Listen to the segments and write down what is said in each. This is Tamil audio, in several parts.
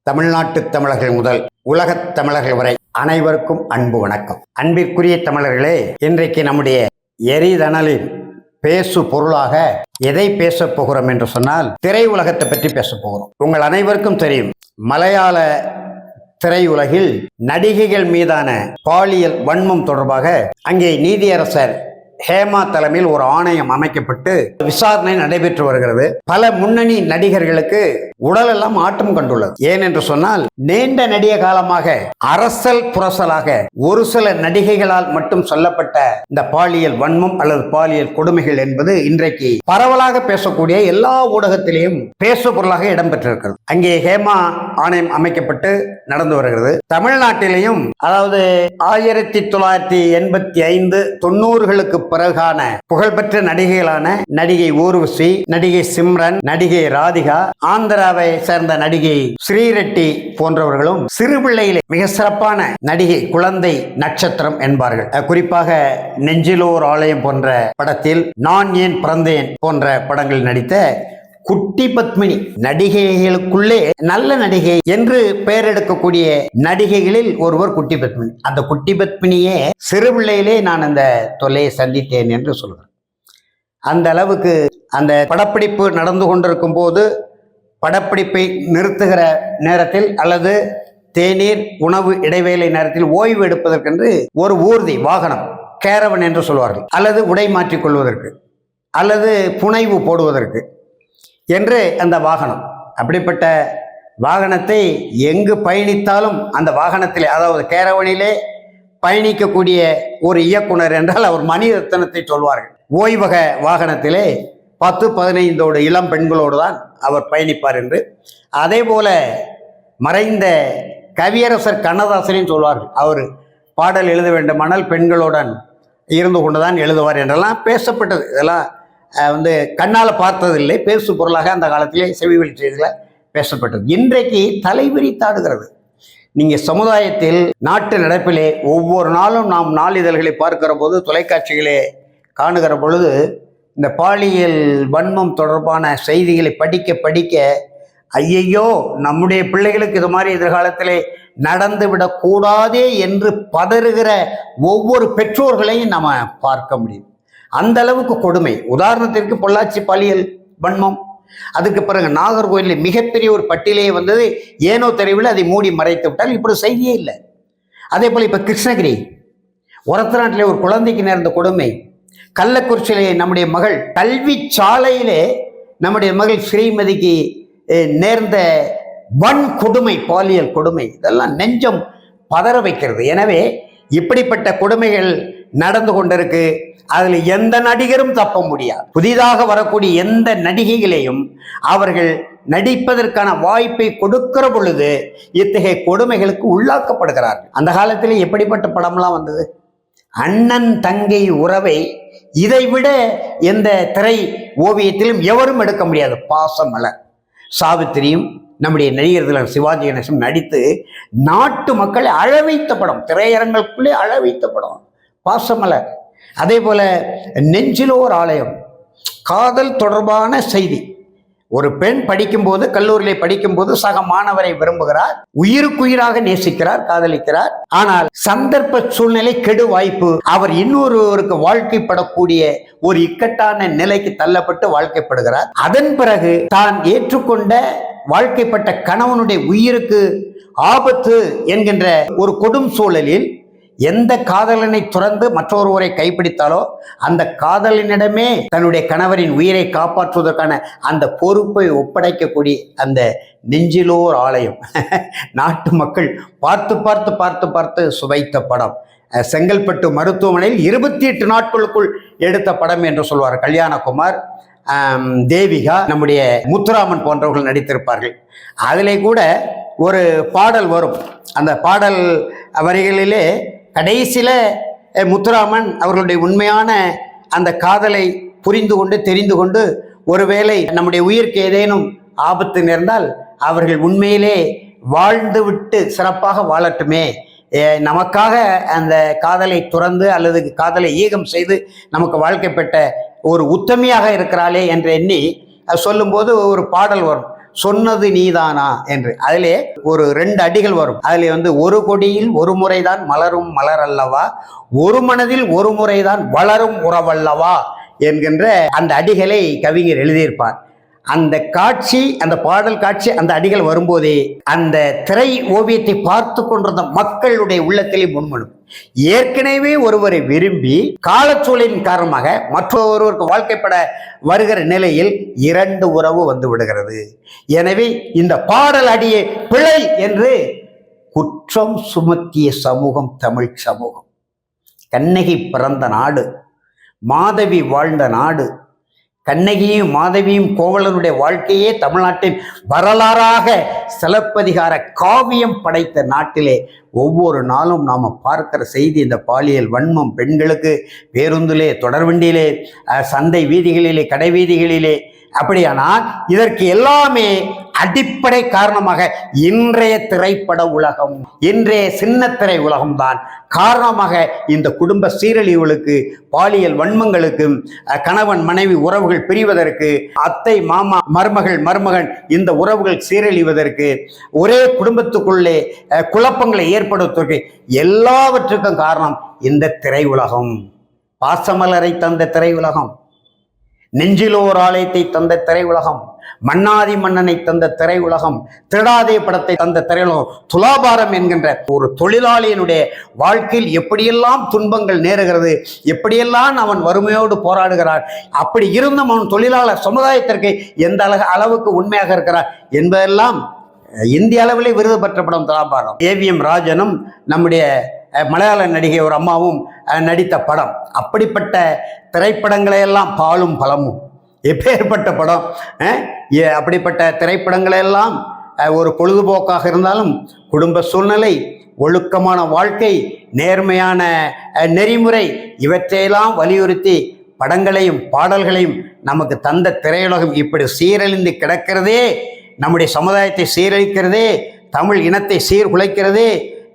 தமிழ்நாட்டு தமிழர்கள் முதல் உலகத் தமிழர்கள் வரை அனைவருக்கும் அன்பு வணக்கம். அன்பிற்குரிய தமிழர்களே, இன்றைக்கு நம்முடைய எரிதனலின் பேசு பொருளாக எதை பேசப் போகிறோம் என்று சொன்னால், திரையுலகத்தை பற்றி பேசப் போகிறோம். உங்கள் அனைவருக்கும் தெரியும், மலையாள திரையுலகில் நடிகைகள் மீதான பாலியல் வன்மம் தொடர்பாக அங்கே நீதியரசர் ஹேமா தலைமையில் ஒரு ஆணையம் அமைக்கப்பட்டு விசாரணை நடைபெற்று வருகிறது. பல முன்னணி நடிகர்களுக்கு உடலெல்லாம் ஆட்டம் கண்டுள்ளது. ஏன் என்று சொன்னால், நீண்ட நெடிய காலமாக அரசல் புரசலாக ஒரு சில நடிகைகளால் மட்டும் சொல்லப்பட்ட இந்த பாலியல் வன்மம் அல்லது பாலியல் கொடுமைகள் என்பது இன்றைக்கு பரவலாக பேசக்கூடிய எல்லா ஊடகத்திலேயும் பேசு பொருளாக இடம்பெற்றிருக்கிறது. அங்கே ஹேமா ஆணையம் அமைக்கப்பட்டு நடந்து வருகிறது. தமிழ்நாட்டிலேயும், அதாவது 1985 90களுக்கு பிறகான புகழ்பெற்ற நடிகைகளான நடிகை ஊர்வசி, நடிகை சிம்ரன், நடிகை ராதிகா, ஆந்திராவை சேர்ந்த நடிகை ஸ்ரீரெட்டி போன்றவர்களும் சிறுபிள்ளையிலே மிக சிறப்பான நடிகை குழந்தை நட்சத்திரம் என்பார்கள். குறிப்பாக நெஞ்சிலோர் ஆலயம் போன்ற படத்தில், நான் ஏன் பிறந்தேன் போன்ற படங்களில் நடித்த குட்டி பத்மினி, நடிகைகளுக்குள்ளே நல்ல நடிகை என்று பெயர் எடுக்கக்கூடிய நடிகைகளில் ஒருவர் குட்டி பத்மினி. அந்த குட்டி பத்மினியே சிறுபிள்ளையிலே நான் அந்த தொல்லையை சந்தித்தேன் என்று சொல்கிறேன். அந்த அளவுக்கு அந்த படப்பிடிப்பு நடந்து கொண்டிருக்கும் போது, படப்பிடிப்பை நிறுத்துகிற நேரத்தில் அல்லது தேநீர் உணவு இடைவேளை நேரத்தில் ஓய்வு எடுப்பதற்கென்று ஒரு ஊர்தி வாகனம், கேரவன் என்று சொல்வார்கள், அல்லது உடை மாற்றிக் கொள்வதற்கு அல்லது புனைவு போடுவதற்கு என்று அந்த வாகனம், அப்படிப்பட்ட வாகனத்தை எங்கு பயணித்தாலும் அந்த வாகனத்திலே, அதாவது கேரவனிலே பயணிக்கக்கூடிய ஒரு இயக்குனர் என்றால் அவர் மணிரத்னத்தை சொல்வார்கள். ஓய்வக வாகனத்திலே 10-15 இளம் பெண்களோடு தான் அவர் பயணிப்பார் என்று. அதே போல மறைந்த கவியரசர் கண்ணதாசனையும் சொல்வார்கள், அவர் பாடல் எழுத வேண்டுமானால் பெண்களுடன் இருந்து கொண்டுதான் எழுதுவார் என்றெல்லாம் பேசப்பட்டது. இதெல்லாம் கண்ணால் பார்த்ததில்லை, பேசு பொருளாக அந்த காலத்திலே செவிவழி செய்தியில் பேசப்பட்டது. இன்றைக்கு தலைவிரித்தாடுகிறது. நீங்கள் சமுதாயத்தில் நாட்டு நடப்பிலே ஒவ்வொரு நாளும் நாம் நாளிதழ்களை பார்க்கிற போது, தொலைக்காட்சிகளே காணுகிற பொழுது, இந்த பாலியல் வன்மம் தொடர்பான செய்திகளை படிக்க படிக்க, ஐயையோ நம்முடைய பிள்ளைகளுக்கு இது மாதிரி எதிர்காலத்திலே நடந்துவிடக்கூடாதே என்று பதறுகிற ஒவ்வொரு பெற்றோர்களையும் நம்ம பார்க்க முடியும். அந்த அளவுக்கு கொடுமை. உதாரணத்திற்கு பொள்ளாச்சி பாலியல் வன்மம், அதுக்கு பிறகு நாகர்கோயிலில் மிகப்பெரிய ஒரு பட்டியலே வந்தது. ஏனோ தெரியவில்லை, அதை மூடி மறைத்து விட்டால் இப்படி செய்தியே இல்லை. அதே போல் இப்போ கிருஷ்ணகிரி ஒரத்தநாட்டிலே ஒரு குழந்தைக்கு நேர்ந்த கொடுமை, கள்ளக்குறிச்சியிலே நம்முடைய மகள் கல்வி சாலையிலே நம்முடைய மகள் ஸ்ரீமதிக்கு நேர்ந்த வன் கொடுமை, பாலியல் கொடுமை, இதெல்லாம் நெஞ்சம் பதற வைக்கிறது. எனவே இப்படிப்பட்ட கொடுமைகள் நடந்து கொண்டிருக்கு. அதில் எந்த நடிகரும் தப்ப முடியாது. புதிதாக வரக்கூடிய எந்த நடிகைகளையும் அவர்கள் நடிப்பதற்கான வாய்ப்பை கொடுக்கிற பொழுது இத்தகைய கொடுமைகளுக்கு உள்ளாக்கப்படுகிறார்கள். அந்த காலத்தில் எப்படிப்பட்ட படம்லாம் வந்தது? அண்ணன் தங்கை உறவை இதைவிட எந்த திரை ஓவியத்திலும் எவரும் எடுக்க முடியாது. பாசமலர், சாவித்திரியும் நம்முடைய நடிகர் திலகம் சிவாஜி கணேசனும் நடித்து நாட்டு மக்களை அழவைத்த படம், திரையரங்களுக்குள்ளே அழவைத்த படம் பாசமலர். அதே போல நெஞ்சிலோர் ஆலயம், காதல் தொடர்பான செய்தி. ஒரு பெண் படிக்கும்போது, கல்லூரியிலே படிக்கும்போது சக மாணவரை விரும்புகிறார், உயிருக்குயிராக நேசிக்கிறார், காதலிக்கிறார். ஆனால் சந்தர்ப்ப சூழ்நிலை, கெடு வாய்ப்பு, அவர் இன்னொருவருக்கு வாழ்க்கைப்படக்கூடிய ஒரு இக்கட்டான நிலைக்கு தள்ளப்பட்டு வாழ்க்கைப்படுகிறார். அதன் பிறகு தான் ஏற்றுக்கொண்ட வாழ்க்கைப்பட்ட கணவனுடைய உயிருக்கு ஆபத்து என்கின்ற ஒரு கொடும் சூழலில் எந்த காதலனை துறந்து மற்றொருவரை கைப்பிடித்தாலோ அந்த காதலனிடமே தன்னுடைய கணவரின் உயிரை காப்பாற்றுவதற்கான அந்த பொறுப்பை ஒப்படைக்கக்கூடிய அந்த நெஞ்சிலோர் ஆலயம் நாட்டு மக்கள் பார்த்து பார்த்து பார்த்து பார்த்து சுவைத்த படம். செங்கல்பட்டு மருத்துவமனையில் 28 நாட்களுக்குள் எடுத்த படம் என்று சொல்வார். கல்யாணகுமார், தேவிகா, நம்முடைய முத்துராமன் போன்றவர்கள் நடித்திருப்பார்கள். அதிலே கூட ஒரு பாடல் வரும். அந்த பாடல் வரிகளிலே கடைசியில் முத்துராமன் அவர்களுடைய உண்மையான அந்த காதலை புரிந்து கொண்டு தெரிந்து கொண்டு, ஒருவேளை நம்முடைய உயிருக்கு ஏதேனும் ஆபத்து நேர்ந்தால் அவர்கள் உண்மையிலே வாழ்ந்துவிட்டு சிறப்பாக வாழட்டுமே, நமக்காக அந்த காதலை துறந்து அல்லது காதலை ஈகம் செய்து நமக்கு வாழ்க்கைப்பட்ட ஒரு உத்தமியாக இருக்கிறாளே என்று எண்ணி சொல்லும்போது ஒரு பாடல் வரும். சொன்னது நீதானா என்று. அதிலே ஒரு 2 அடிகள் வரும். அதிலே ஒரு கொடியில் ஒரு முறைதான் மலரும் மலர் அல்லவா, ஒரு மனதில் ஒரு முறைதான் வளரும் உறவல்லவா என்கின்ற அந்த அடிகளை கவிஞர் எழுதியிருப்பார். அந்த காட்சி, அந்த பாடல் காட்சி, அந்த அடிகள் வரும்போதே அந்த திரை ஓவியத்தை பார்த்து கொண்டிருந்த மக்களுடைய உள்ளத்திலே முன்மனும். ஏற்கனவே ஒருவரை விரும்பி காலச்சூழலின் காரணமாக மற்றொருவருக்கு வாழ்க்கைப்பட வருகிற நிலையில் 2 உறவு வந்து விடுகிறது. எனவே இந்த பாடல் அடியை பிழை என்று குற்றம் சுமத்திய சமூகம் தமிழ் சமூகம். கண்ணகி பிறந்த நாடு, மாதவி வாழ்ந்த நாடு, கண்ணகியும் மாதவியும் கோவலனுடைய வாழ்க்கையே தமிழ்நாட்டின் வரலாறாக சிலப்பதிகார காவியம் படைத்த நாட்டிலே ஒவ்வொரு நாளும் நாம் பார்க்கிற செய்தி இந்த பாலியல் வன்மம். பெண்களுக்கு பேருந்திலே, தொடர்வண்டியிலே, சந்தை வீதிகளிலே, கடை வீதிகளிலே. அப்படியானால் இதற்கு எல்லாமே அடிப்படை காரணமாக இன்றைய திரைப்பட உலகம், இன்றைய சின்னத்திரை உலகம்தான் காரணமாக இந்த குடும்ப சீரழிவுகளுக்கு, பாலியல் வன்மங்களுக்கு, கணவன் மனைவி உறவுகள் பிரிவதற்கு, அத்தை மாமா மருமகன் இந்த உறவுகள் சீரழிவதற்கு, ஒரே குடும்பத்துக்குள்ளே குழப்பங்களை ஏற்படுவதற்கு எல்லாவற்றுக்கும் காரணம் இந்த திரை உலகம். பாசமலரை தந்த திரை உலகம், நெஞ்சிலோர் ஆலயத்தை தந்த திரை உலகம், மன்னாதி மன்னனை தந்த திரை உலகம், திருடாதே படத்தை தந்த திரையுலகம், துலாபாரம் என்கின்ற ஒரு தொழிலாளியினுடைய வாழ்க்கையில் எப்படியெல்லாம் துன்பங்கள் நேருகிறது, எப்படியெல்லாம் அவன் வறுமையோடு போராடுகிறான், அப்படி இருந்தும் அவன் தொழிலாளர் சமுதாயத்திற்கு எந்த அளவுக்கு உண்மையாக இருக்கிறார் என்பதெல்லாம் இந்திய அளவிலே விருது பெற்ற படம் துலாபாரம். ஏவிஎம் ராஜனும் நம்முடைய மலையாள நடிகை ஒரு அம்மாவும் நடித்த படம். அப்படிப்பட்ட திரைப்படங்களையெல்லாம் பாலும் பலமும், எப்பேற்பட்ட படம். அப்படிப்பட்ட திரைப்படங்களெல்லாம் ஒரு பொழுதுபோக்காக இருந்தாலும் குடும்ப சூழ்நிலை, ஒழுக்கமான வாழ்க்கை, நேர்மையான நெறிமுறை இவற்றையெல்லாம் வலியுறுத்தி படங்களையும் பாடல்களையும் நமக்கு தந்த திரையுலகம் இப்படி சீரழிந்து கிடக்கிறதே, நம்முடைய சமுதாயத்தை சீரழிக்கிறதே, தமிழ் இனத்தை சீர்குலைக்கிறதே.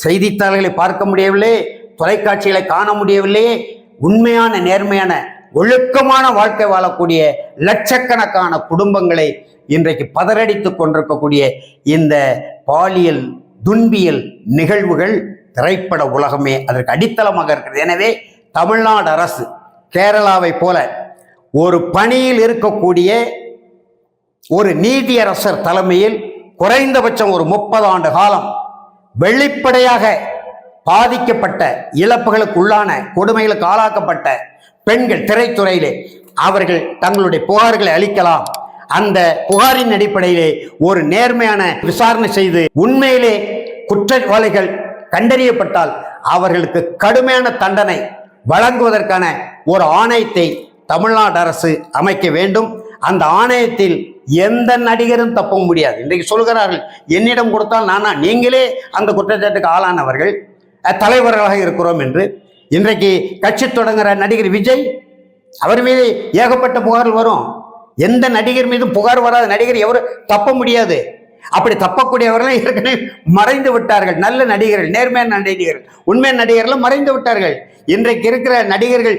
செய்தித்தாள்களை பார்க்க முடியவில்லை, தொலைக்காட்சிகளை காண முடியவில்லை. உண்மையான நேர்மையான ஒழுக்கமான வாழ்க்கை வாழக்கூடிய லட்சக்கணக்கான குடும்பங்களை இன்றைக்கு பதறடித்துக் கொண்டிருக்கக்கூடிய இந்த பாலியல் துன்பியல் நிகழ்வுகள் திரைப்பட உலகமே அதற்கு அடித்தளமாக இருக்கிறது. எனவே தமிழ்நாடு அரசு கேரளாவை போல ஒரு பணியில் இருக்கக்கூடிய ஒரு நீதியரசர் தலைமையில் குறைந்தபட்சம் ஒரு 30 ஆண்டு காலம் வெளிப்படையாக பாதிக்கப்பட்ட, இழப்புகளுக்கு உள்ளான, கொடுமைகளுக்கு ஆளாக்கப்பட்ட பெண்கள் திரைத்துறையிலே அவர்கள் தங்களுடைய புகார்களை அளிக்கலாம். அந்த புகாரின் அடிப்படையிலே ஒரு நேர்மையான விசாரணை செய்து உண்மையிலே குற்றவாளிகள் கண்டறியப்பட்டால் அவர்களுக்கு கடுமையான தண்டனை வழங்குவதற்கான ஒரு ஆணையத்தை தமிழ்நாடு அரசு அமைக்க வேண்டும். அந்த ஆணையத்தில் எந்த நடிகரும் தப்ப முடியாது. இன்றைக்கு சொல்கிறார்கள், என்னிடம் கொடுத்தால் நானா, நீங்களே அந்த குற்றச்சாட்டுக்கு ஆளானவர்கள், தலைவர்களாக இருக்கிறோம் என்று. இன்றைக்கு கட்சி தொடங்குகிற நடிகர் விஜய், அவர் மீது ஏகப்பட்ட புகார்கள் வரும். எந்த நடிகர் மீதும் புகார் வராத நடிகர் எவரும் தப்ப முடியாது. அப்படி தப்பக்கூடியவர்கள் ஏற்கனவே மறைந்து விட்டார்கள். நல்ல நடிகர்கள், நேர்மையான நடிகர்கள், உண்மையான நடிகர்கள் மறைந்து விட்டார்கள். இன்றைக்கு இருக்கிற நடிகர்கள்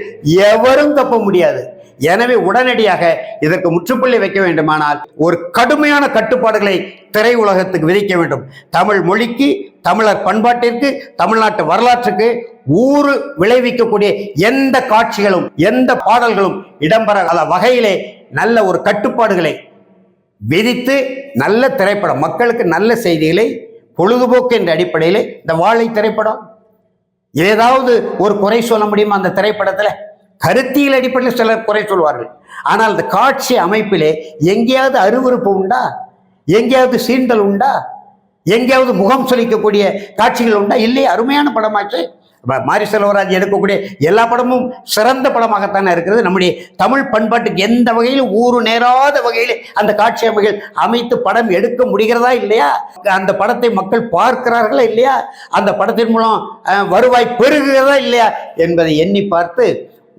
எவரும் தப்ப முடியாது. எனவே உடனடியாக இதற்கு முற்றுப்புள்ளி வைக்க வேண்டுமானால் ஒரு கடுமையான கட்டுப்பாடுகளை திரை உலகத்துக்கு விதிக்க வேண்டும். தமிழ் மொழிக்கு, தமிழர் பண்பாட்டிற்கு, தமிழ்நாட்டு வரலாற்றுக்கு ஊறு விளைவிக்கக்கூடிய எந்த காட்சிகளும் எந்த பாடல்களும் இடம்பெறாத வகையிலே நல்ல ஒரு கட்டுப்பாடுகளை விதித்து நல்ல திரைப்படம், மக்களுக்கு நல்ல செய்திகளை, பொழுதுபோக்கு என்ற அடிப்படையில் இந்த வாழை திரைப்படம் ஏதாவது ஒரு குறை சொல்ல முடியுமா? அந்த திரைப்படத்தில் கருத்தியல் அடிப்படையில் சிலர் குறை சொல்வார்கள். ஆனால் அந்த காட்சி அமைப்பிலே எங்கேயாவது அருவருப்பு உண்டா? எங்கேயாவது சீண்டல் உண்டா? எங்கேயாவது முகம் சொலிக்கக்கூடிய காட்சிகள் உண்டா? இல்லை. அருமையான படமாச்சு. மாரி செல்வராஜ் எடுக்கக்கூடிய எல்லா படமும் சிறந்த படமாகத்தானே இருக்கிறது. நம்முடைய தமிழ் பண்பாட்டுக்கு எந்த வகையில் ஊறு நேராத வகையில் அந்த காட்சி அமைகள் அமைத்து படம் எடுக்க முடிகிறதா இல்லையா? அந்த படத்தை மக்கள் பார்க்கிறார்களா இல்லையா? அந்த படத்தின் மூலம் வருவாய் பெருகிறதா இல்லையா என்பதை எண்ணி பார்த்து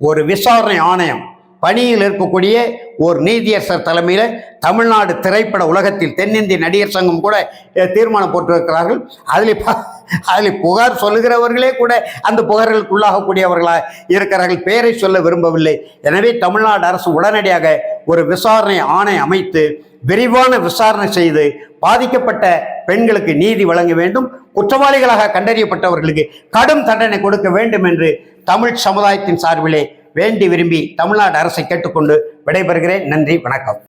ஒரு விசாரணை ஆணையம் பணியில் இருக்கக்கூடிய ஒரு நீதியரசர் தலைமையில் தமிழ்நாடு திரைப்பட உலகத்தில் தென்னிந்திய நடிகர் சங்கம் கூட தீர்மானம் போட்டிருக்கிறார்கள். அதில் புகார் சொல்லுகிறவர்களே கூட அந்த புகார்களுக்கு உள்ளாகக்கூடியவர்களாக இருக்கிறார்கள். பெயரை சொல்ல விரும்பவில்லை. எனவே தமிழ்நாடு அரசு உடனடியாக ஒரு விசாரணை ஆணையம் அமைத்து விரிவான விசாரணை செய்து பாதிக்கப்பட்ட பெண்களுக்கு நீதி வழங்க வேண்டும், குற்றவாளிகளாக கண்டறியப்பட்டவர்களுக்கு கடும் தண்டனை கொடுக்க வேண்டும் என்று தமிழ் சமுதாயத்தின் சார்பிலே வேண்டி விரும்பி தமிழ்நாடு அரசை கேட்டுக்கொண்டு விடைபெறுகிறேன். நன்றி, வணக்கம்.